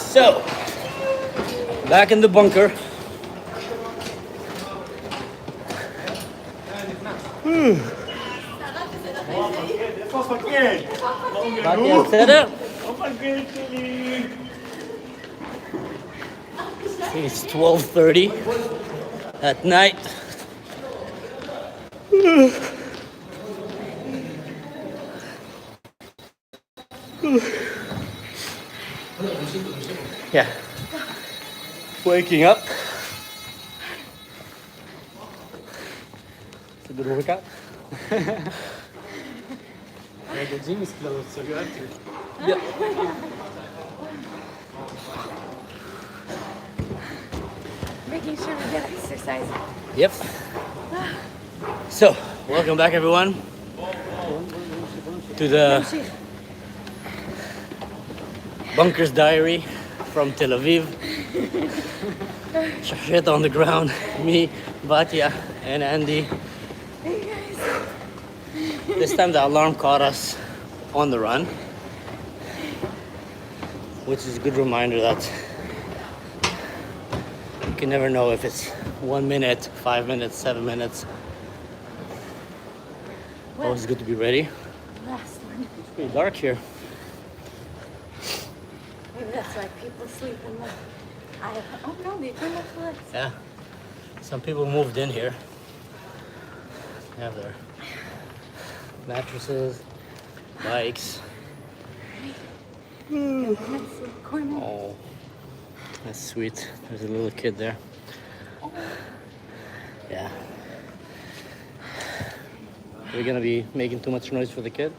So, back in the bunker. It's 12:30 at night. Yeah. Waking up. It's a good workout. Yeah, the gym is closed, so you have to. Yep. Making sure we get exercise. Yep. So, welcome back everyone to the Bunker's Diary from Tel Aviv. Shasheta on the ground, me, Batya, and Andy. Hey guys. This time the alarm caught us on the run, which is a good reminder that you can never know if it's 1 minute, 5 minutes, 7 minutes. Always good to be ready. Last one. It's pretty dark here. Maybe that's why people sleep in the aisle. Oh no, they turned off the lights. Yeah. Some people moved in here. They have their mattresses, bikes. Nice little corner. Oh, that's sweet. There's a little kid there. Yeah. We're gonna be making too much noise for the kid.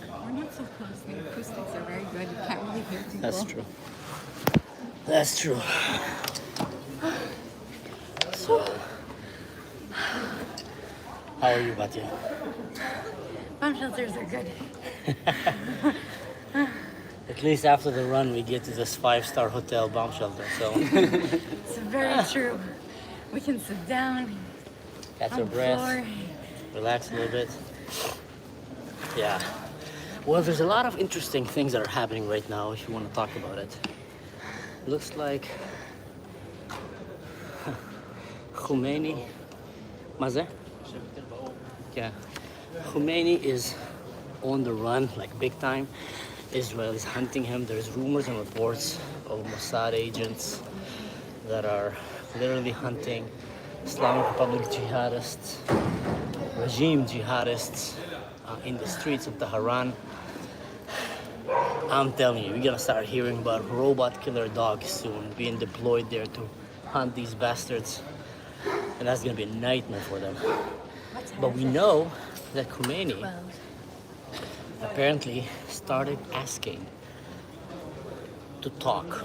We're not so close. The acoustics are very good. You can't really hear people. That's true. That's true. So, how are you, Batya? Bomb shelters are good. At least after the run, we get to this 5-star hotel bomb shelter. So, It's very true. We can sit down catch on our the breath, floor. relax a little bit. Yeah. Well, there's a lot of interesting things that are happening right now if you want to talk about it. Looks like Khomeini. Maze? Yeah. Khomeini is on the run, like big time. Israel is hunting him. There's rumors and reports of Mossad agents that are literally hunting Islamic Republic jihadists, regime jihadists in the streets of Tehran. I'm telling you, we're gonna start hearing about robot killer dogs soon being deployed there to hunt these bastards. And that's gonna be a nightmare for them. But we know that Khomeini apparently started asking to talk.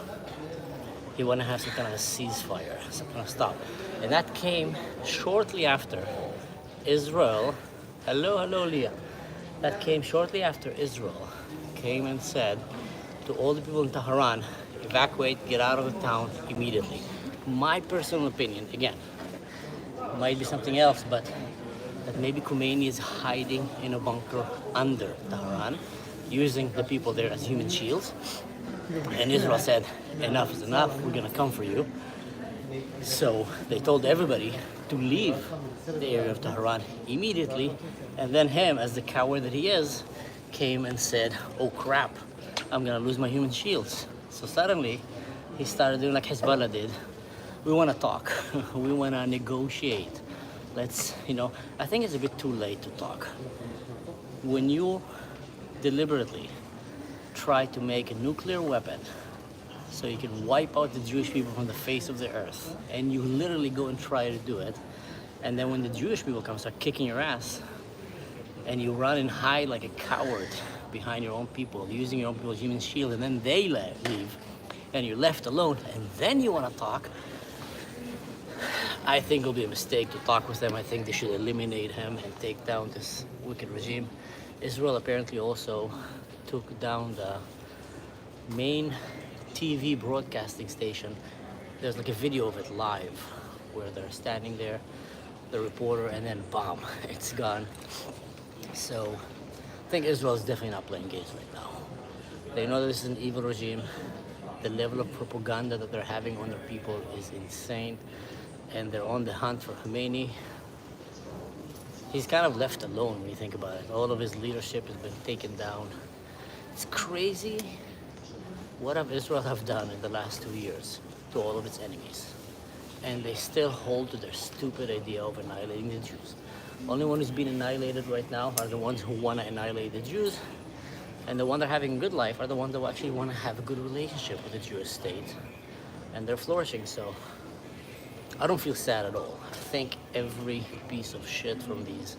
He wanted to have some kind of a ceasefire, some kind of stop. And that came shortly after Israel. Hello, Leah. That came shortly after Israel came and said to all the people in Tehran, evacuate, get out of the town immediately. My personal opinion, again, might be something else, but that maybe Khomeini is hiding in a bunker under Tehran, using the people there as human shields. And Israel said, enough is enough, we're gonna come for you. So they told everybody to leave the area of Tehran immediately, and then him, as the coward that he is, came and said, oh crap, I'm gonna lose my human shields. So suddenly, he started doing like Hezbollah did. We wanna talk, we wanna negotiate. Let's, I think it's a bit too late to talk. When you deliberately try to make a nuclear weapon so you can wipe out the Jewish people from the face of the earth, and you literally go and try to do it, and then when the Jewish people come start kicking your ass, and you run and hide like a coward behind your own people, using your own people's human shield, and then they leave, and you're left alone, and then you want to talk, I think it'll be a mistake to talk with them. I think they should eliminate him and take down this wicked regime. Israel apparently also took down the main TV broadcasting station. There's like a video of it live where they're standing there, the reporter, and then bomb, it's gone. So I think Israel is definitely not playing games right now. They know that this is an evil regime. The level of propaganda that they're having on their people is insane, and they're on the hunt for Khomeini. He's kind of left alone when you think about it. All of his leadership has been taken down. It's crazy what have Israel have done in the last 2 years to all of its enemies. And they still hold to their stupid idea of annihilating the Jews. Only one who's been annihilated right now are the ones who want to annihilate the Jews. And the ones that are having a good life are the ones that actually want to have a good relationship with the Jewish state. And they're flourishing, so I don't feel sad at all. I think every piece of shit from these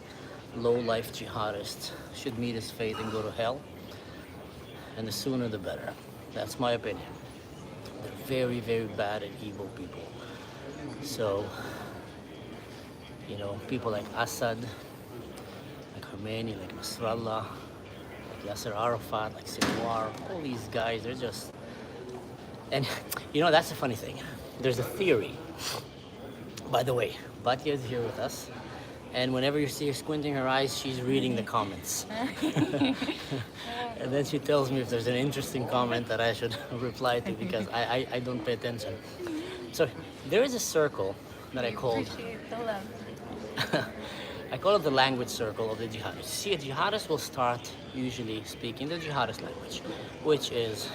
low-life jihadists should meet his fate and go to hell. And the sooner the better. That's my opinion. They're very, very bad and evil people. So, you know, people like Assad, like Khomeini, like Nasrallah, like Yasser Arafat, like Sinwar, all these guys, they're just... And, you know, that's the funny thing. There's a theory. By the way, Batya is here with us. And whenever you see her squinting her eyes, she's reading the comments. And then she tells me if there's an interesting comment that I should reply to because I don't pay attention. So there is a circle that I called... Appreciate the love. I call it the language circle of the jihadists. See, a jihadist will start usually speaking the jihadist language, which is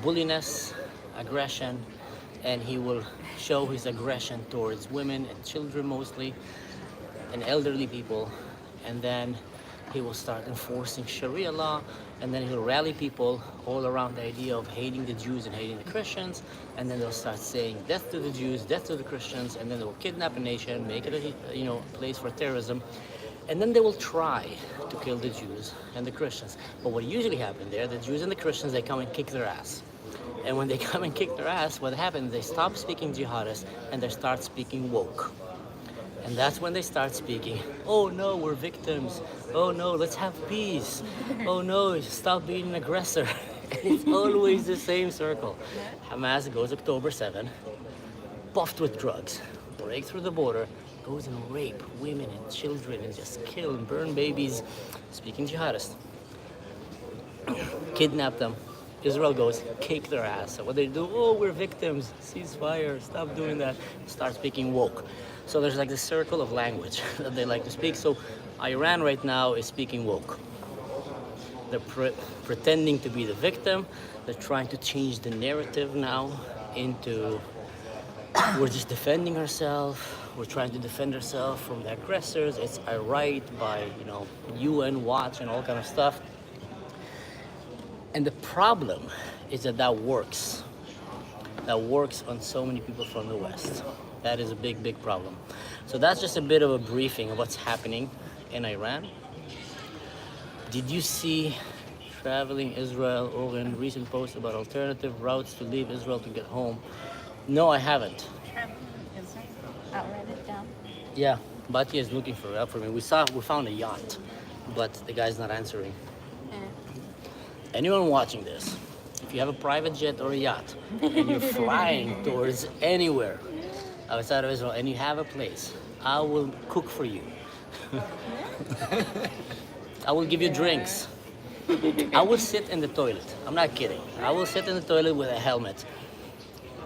bulliness, aggression, and he will show his aggression towards women and children mostly, and elderly people, and then he will start enforcing Sharia law, and then he'll rally people all around the idea of hating the Jews and hating the Christians, and then they'll start saying death to the Jews, death to the Christians, and then they'll kidnap a nation, make it a place for terrorism, and then they will try to kill the Jews and the Christians. But what usually happens there, the Jews and the Christians, they come and kick their ass. And when they come and kick their ass, what happens, they stop speaking jihadist and they start speaking woke. And that's when they start speaking, oh no, we're victims. Oh no, let's have peace. Oh no, stop being an aggressor. And it's always the same circle. Hamas goes October 7, puffed with drugs, break through the border, goes and rape women and children and just kill and burn babies, speaking jihadist. Kidnap them. Israel goes, kick their ass. So what they do, oh, we're victims, ceasefire, stop doing that, start speaking woke. So there's like this circle of language that they like to speak. So Iran right now is speaking woke. They're pretending to be the victim. They're trying to change the narrative now into, we're just defending ourselves. We're trying to defend ourselves from the aggressors. It's a right by, UN Watch and all kind of stuff. And the problem is that works. That works on so many people from the West. That is a big, big problem. So that's just a bit of a briefing of what's happening in Iran. Did you see Traveling Israel, Oren, recent post about alternative routes to leave Israel to get home? No, I haven't. Traveling Israel. I'll write it down. Yeah, Batya is looking for help for me. We found a yacht, but the guy's not answering. Anyone watching this, if you have a private jet or a yacht and you're flying towards anywhere outside of Israel and you have a place, I will cook for you. I will give you drinks. I will sit in the toilet. I'm not kidding. I will sit in the toilet with a helmet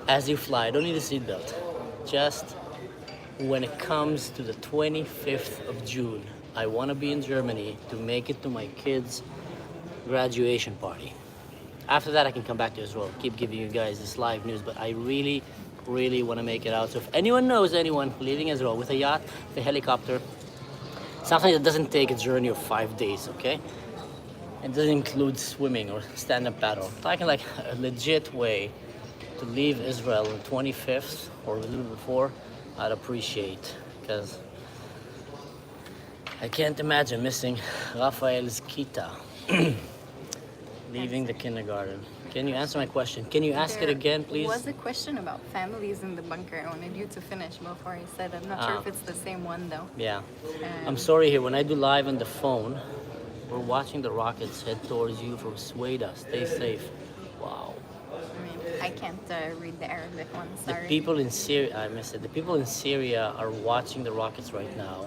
as you fly. I don't need a seatbelt. Just when it comes to the 25th of June, I want to be in Germany to make it to my kids' graduation party. After that, I can come back to Israel, keep giving you guys this live news, but I really, really want to make it out. So if anyone knows anyone leaving Israel with a yacht, with a helicopter, something that doesn't take a journey of 5 days, okay? It doesn't include swimming or stand-up paddle. Talking like a legit way to leave Israel on 25th or a little before, I'd appreciate, because I can't imagine missing Raphael's kita. Leaving the kindergarten. Can you answer my question? Can you ask it again, please? There was a question about families in the bunker. I wanted you to finish before I said. I'm not sure if it's the same one though. Yeah. I'm sorry here. When I do live on the phone, we're watching the rockets head towards you from Sweden. Stay safe. Wow. I mean, I can't read the Arabic one. Sorry. The people in Syria, I missed it. The people in Syria are watching the rockets right now,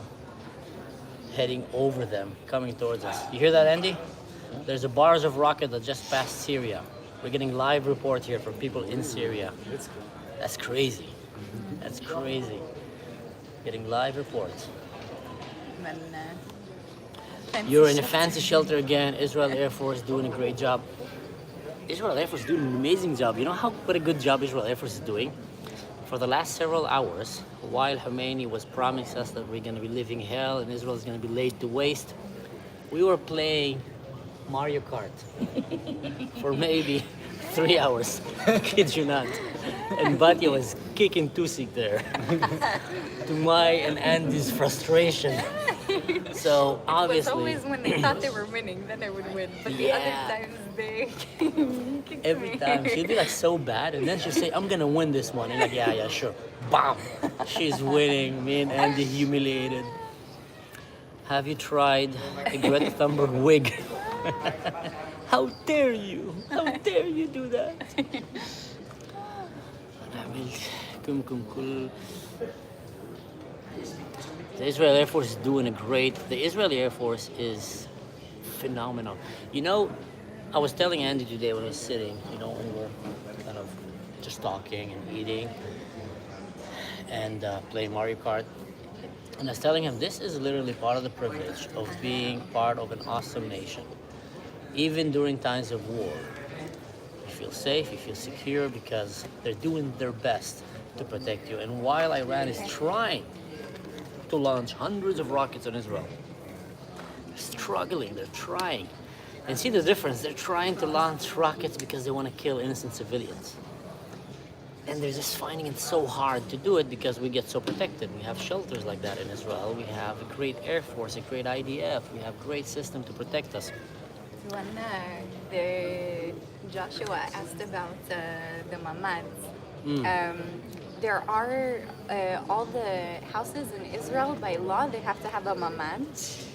heading over them, coming towards us. You hear that, Andy? There's a barrage of rocket that just passed Syria. We're getting live report here from people in Syria. It's cool. That's crazy. That's crazy. Getting live reports. Men, You're in a fancy shelter again. Israel Air Force doing a great job. Israel Air Force doing an amazing job. You know what a good job Israel Air Force is doing? For the last several hours, while Khomeini was promising us that we're going to be living hell and Israel is going to be laid to waste, we were playing Mario Kart for maybe 3 hours. Kid you not. And Batya was kicking Tusik there. To my and Andy's frustration. So It was obviously, always when they thought they were winning, then I would win. But the other Yeah. times they kicked every me. time she'd be like so bad, and then she'd say, "I'm gonna win this one," and like, yeah, sure, bam, she's winning. Me and Andy humiliated. Have you tried a Greta Thunberg wig? How dare you? How dare you do that? The Israeli Air Force is doing a great. The Israeli Air Force is phenomenal. You know, I was telling Andy today when I was sitting, when we were kind of just talking and eating and playing Mario Kart. And I was telling him this is literally part of the privilege of being part of an awesome nation. Even during times of war, you feel safe, you feel secure because they're doing their best to protect you. And while Iran is trying to launch hundreds of rockets on Israel, they're struggling, they're trying. And see the difference, they're trying to launch rockets because they want to kill innocent civilians. And they're just finding it so hard to do it because we get so protected. We have shelters like that in Israel. We have a great Air Force, a great IDF. We have great system to protect us. When Joshua asked about the mamads, there are all the houses in Israel by law they have to have a mamad,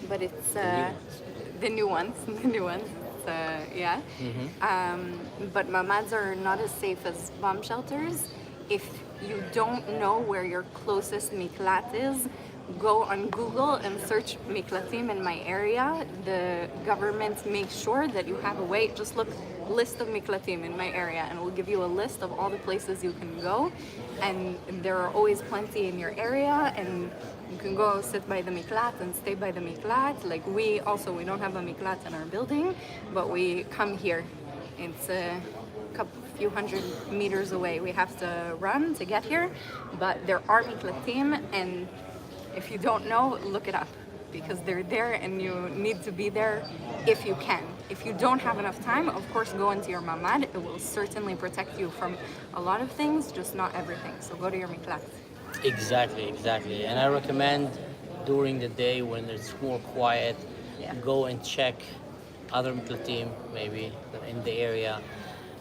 but it's the new ones, yeah. But mamads are not as safe as bomb shelters. If you don't know where your closest miklat is, go on Google and search miklatim in my area. The government makes sure that you have a way. Just look list of miklatim in my area and we'll give you a list of all the places you can go, and there are always plenty in your area, and you can go sit by the miklat and stay by the miklat. Like we don't have a miklat in our building, but we come here. It's a few hundred meters away. We have to run to get here, but there are miklatim, and if you don't know, look it up because they're there and you need to be there if you can. If you don't have enough time, of course, go into your mamad. It will certainly protect you from a lot of things, just not everything. So go to your miklat. Exactly. And I recommend during the day when it's more quiet, go and check other miklatim maybe in the area.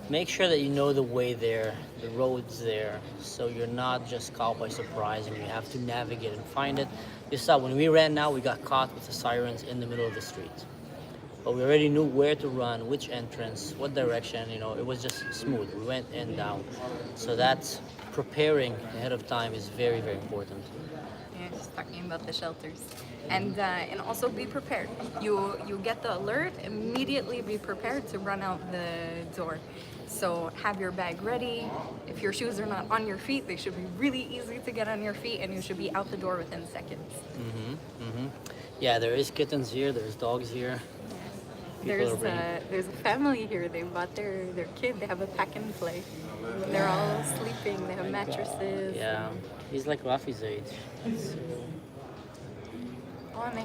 Make sure that you know the way there, the roads there, so you're not just caught by surprise and you have to navigate and find it. You saw when we ran now, we got caught with the sirens in the middle of the street. But we already knew where to run, which entrance, what direction, it was just smooth. We went in down. So that's preparing ahead of time is very, very important. Yeah, just talking about the shelters. And also be prepared. You get the alert, immediately be prepared to run out the door. So have your bag ready. If your shoes are not on your feet, they should be really easy to get on your feet, and you should be out the door within seconds. Yeah, there is kittens here, there's dogs here. There's a family here. They bought their kid. They have a pack and play. They're all sleeping. They have mattresses. Yeah, he's like Rafi's age. Oh, and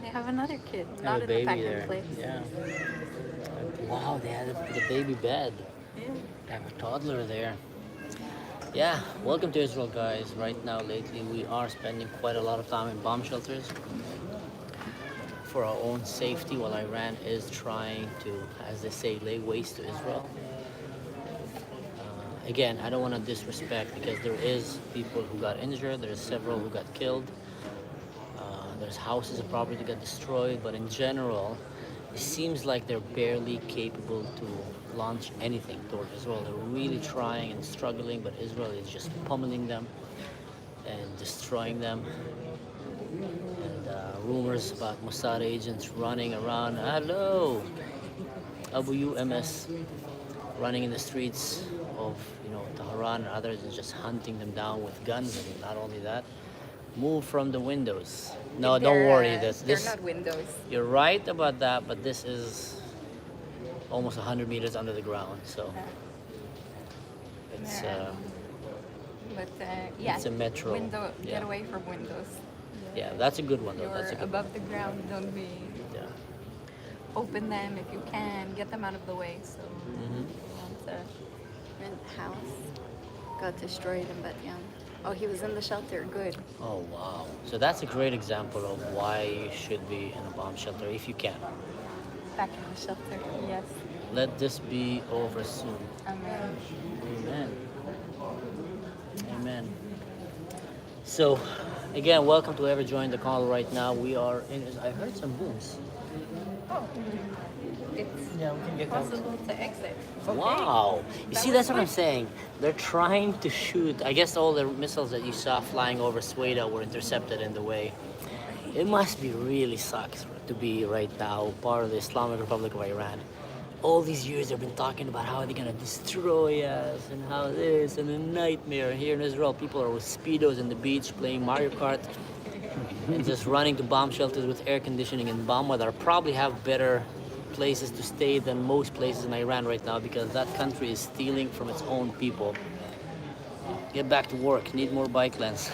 they have another kid, Have not a in the baby pack there. and play. Yeah. Wow, they had the baby bed. Yeah. They have a toddler there. Yeah, welcome to Israel, guys. Right now, lately, we are spending quite a lot of time in bomb shelters for our own safety, while Iran is trying to, as they say, lay waste to Israel. Again, I don't want to disrespect because there is people who got injured. There's several who got killed. There's houses and property that got destroyed, but in general, it seems like they're barely capable to launch anything toward Israel. They're really trying and struggling, but Israel is just pummeling them and destroying them. And rumors about Mossad agents running around. Hello, Abu UMS running in the streets of Tehran and others and just hunting them down with guns, and not only that, move from the windows. No, don't worry. They're not windows. You're right about that, but this is almost 100 meters under the ground, so it's But yeah, it's a metro. Window, Yeah. get away from windows. Yeah, that's a good one though. You're That's a good above the ground. Don't be. Yeah. Open them if you can. Get them out of the way. So Mhm. the house got destroyed in Batyan. Oh, he was in the shelter. Good. Oh wow. So that's a great example of why you should be in a bomb shelter if you can. Back in the shelter. Yes. Let this be over soon. Amen. Amen. Amen. So, again, welcome to whoever joined the call right now. We are in. I heard some booms. Oh. It's Yeah, we can get out. possible to exit. Wow. You That see, was that's what I'm fun. saying. They're trying to shoot. I guess all the missiles that you saw flying over Sweden were intercepted in the way. It must be really sucks to be right now part of the Islamic Republic of Iran. All these years they've been talking about how they're gonna destroy us and how this and a nightmare. Here in Israel, people are with speedos in the beach playing Mario Kart and just running to bomb shelters with air conditioning and bomb weather. Probably have better places to stay than most places in Iran right now because that country is stealing from its own people. Get back to work. Need more bike lanes.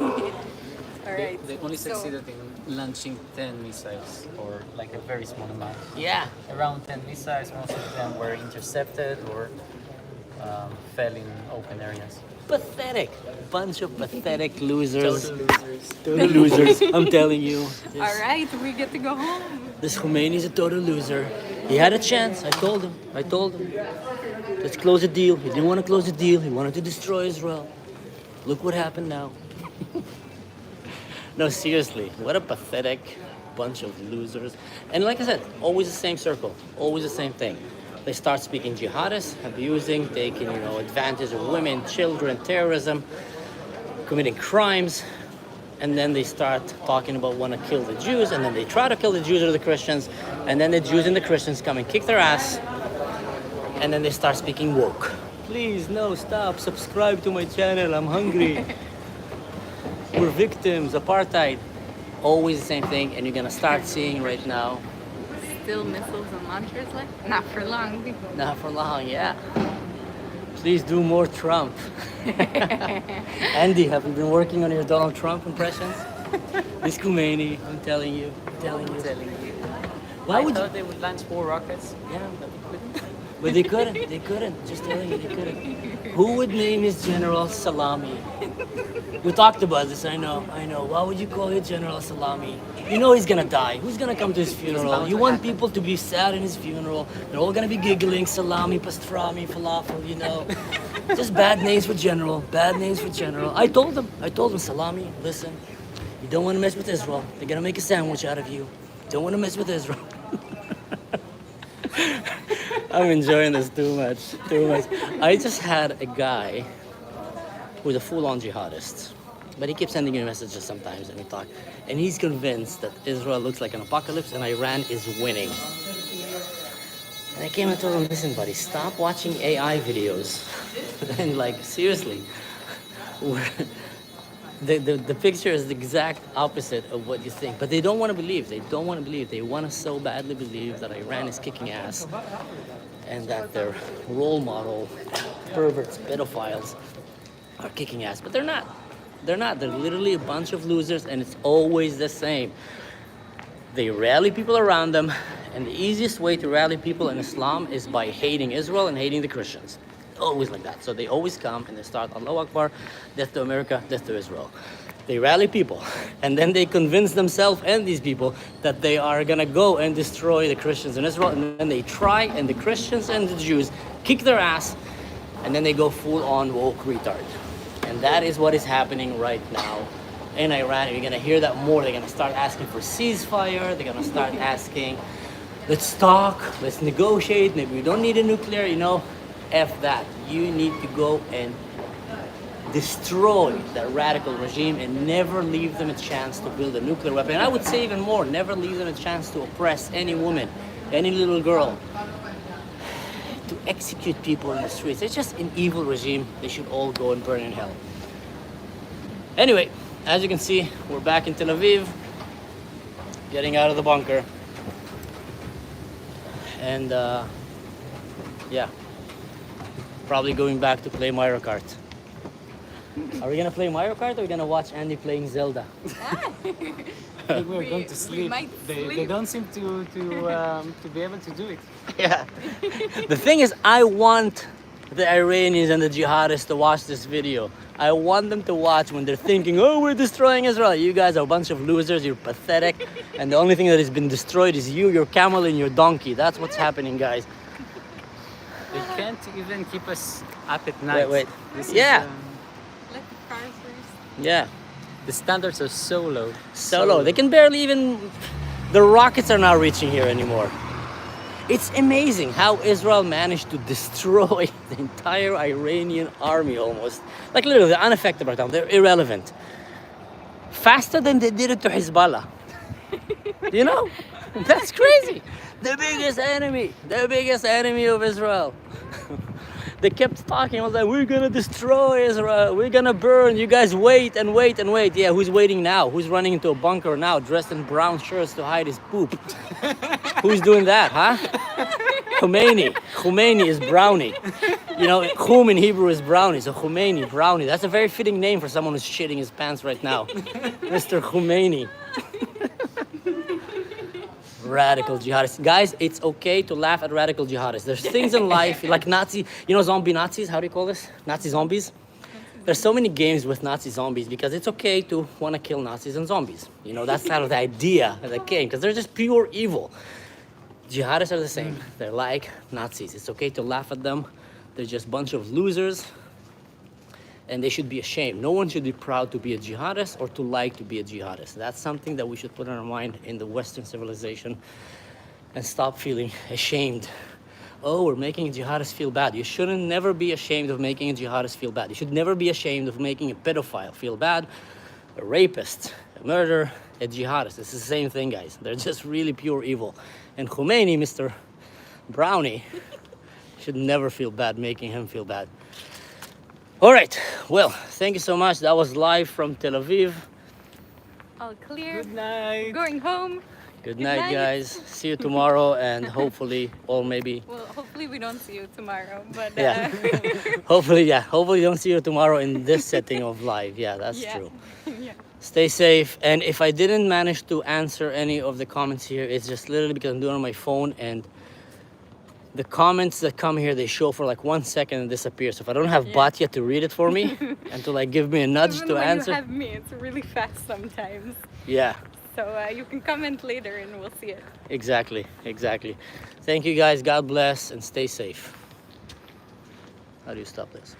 All right. They only So- succeeded in launching 10 missiles, or like a very small amount. Yeah. Around 10 missiles, most of them were intercepted or fell in open areas. Pathetic. Bunch of pathetic losers. Total losers. Total losers. I'm telling you. All right, we get to go home. This Khomeini is a total loser. He had a chance. I told him. Let's close the deal. He didn't want to close the deal. He wanted to destroy Israel. Look what happened now. No, seriously. What a pathetic bunch of losers. And like I said, always the same circle. Always the same thing. They start speaking jihadist, abusing, taking, advantage of women, children, terrorism, committing crimes. And then they start talking about want to kill the Jews, and then they try to kill the Jews or the Christians, and then the Jews and the Christians come and kick their ass, and then they start speaking woke. Please, no, stop, subscribe to my channel, I'm hungry. We're victims, apartheid. Always the same thing, and you're gonna start seeing right now, Still missiles and launchers left? Not for long. not for long, yeah. Please do more Trump. Andy, have you been working on your Donald Trump impressions? This Khomeini, I'm telling you. Why I would you? thought they would launch 4 rockets. Yeah, but they couldn't. They couldn't. Just telling you, they couldn't. Who would name his general Salami? We talked about this. I know. Why would you call it General Salami? You know he's gonna die. Who's gonna come to his funeral? You want people to be sad in his funeral. They're all gonna be giggling. Salami, pastrami, falafel. Just bad names for general. Bad names for general. I told him. Salami. Listen, you don't want to mess with Israel. They're gonna make a sandwich out of you. Don't want to mess with Israel. I'm enjoying this too much. I just had a guy who's a full-on jihadist, but he keeps sending me messages sometimes, and we talk, and he's convinced that Israel looks like an apocalypse and Iran is winning. And I came and told him, listen, buddy, stop watching AI videos. And seriously, the picture is the exact opposite of what you think. But they don't want to believe. They want to so badly believe that Iran is kicking ass and that their role model, perverts, pedophiles, are kicking ass. But they're not. They're literally a bunch of losers, and it's always the same. They rally people around them, and the easiest way to rally people in Islam is by hating Israel and hating the Christians. Always like that. So they always come and they start, Allahu Akbar, death to America, death to Israel. They rally people, and then they convince themselves and these people that they are gonna go and destroy the Christians in Israel, and then they try, and the Christians and the Jews kick their ass, and then they go full-on woke retard. And that is what is happening right now in Iran. And you're gonna hear that more. They're gonna start asking for ceasefire. They're gonna start asking, let's talk, let's negotiate. Maybe we don't need a nuclear, F that. You need to go and destroy that radical regime and never leave them a chance to build a nuclear weapon. And I would say even more, never leave them a chance to oppress any woman, any little girl, to execute people in the streets. It's just an evil regime. They should all go and burn in hell. Anyway, as you can see, we're back in Tel Aviv, getting out of the bunker. And yeah, probably going back to play Mario Kart. Are we gonna play Mario Kart or are we gonna watch Andy playing Zelda? I think we're going to sleep. They don't seem to be able to do it. Yeah. The thing is, I want the Iranians and the jihadists to watch this video. I want them to watch when they're thinking, oh, we're destroying Israel. You guys are a bunch of losers, you're pathetic. And the only thing that has been destroyed is you, your camel, and your donkey. That's what's happening, guys. They can't even keep us up at night. Wait. This Yeah. Is, Let the cars first. Yeah. the standards are so low. So low. They can barely even... The rockets are not reaching here anymore. It's amazing how Israel managed to destroy the entire Iranian army almost. Like literally, they're unaffected right now. They're irrelevant. Faster than they did it to Hezbollah. You know? That's crazy. The biggest enemy of Israel. They kept talking, I was like, we're gonna destroy Israel, we're gonna burn, you guys wait and wait and wait. Yeah, who's waiting now? Who's running into a bunker now, dressed in brown shirts to hide his poop? Who's doing that, huh? Khomeini. Khomeini is brownie. You know, Khum in Hebrew is brownie, so Khomeini, brownie. That's a very fitting name for someone who's shitting his pants right now. Mr. Khomeini. Radical jihadists. Guys, it's okay to laugh at radical jihadists. There's things in life, like Nazi, you know, zombie Nazis, how do you call this? Nazi zombies? There's so many games with Nazi zombies because it's okay to want to kill Nazis and zombies. You know, that's kind of the idea of the game, because they're just pure evil. Jihadists are the same. They're like Nazis. It's okay to laugh at them. They're just a bunch of losers, and they should be ashamed. No one should be proud to be a jihadist or to like to be a jihadist. That's something that we should put in our mind in the Western civilization and stop feeling ashamed. Oh, we're making a jihadist feel bad. You shouldn't never be ashamed of making a jihadist feel bad. You should never be ashamed of making a pedophile feel bad, a rapist, a murderer, a jihadist. It's the same thing, guys. They're just really pure evil. And Khomeini, Mr. Brownie, should never feel bad making him feel bad. All right, well, thank you so much. That was live from Tel Aviv. All clear. Good night. Going home. Good Good night, night. guys. See you tomorrow, and hopefully, or maybe, Well, hopefully we don't see you tomorrow, but yeah. Hopefully we don't see you tomorrow in this setting of live. Yeah, that's yeah. true. Yeah. Stay safe. And if I didn't manage to answer any of the comments here, it's just literally because I'm doing it on my phone, and the comments that come here, they show for like 1 second and disappear. So if I don't have Batya to read it for me and to like give me a nudge Even to when answer. you have me, it's really fast sometimes. Yeah, So you can comment later and we'll see it. exactly. Thank you guys. God bless and stay safe. How do you stop this?